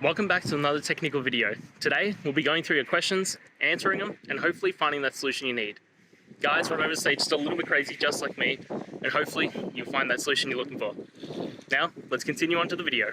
Welcome back to another technical video. Today, we'll be going through your questions, answering them, and hopefully finding that solution you need. Guys, remember to stay just a little bit crazy, just like me, and hopefully you'll find that solution you're looking for. Now, let's continue on to the video.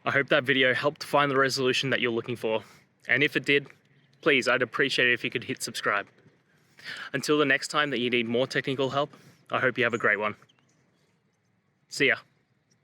I hope that video helped find the resolution that you're looking for. And if it did, please, I'd appreciate it if you could hit subscribe. Until the next time that you need more technical help, I hope you have a great one. See ya.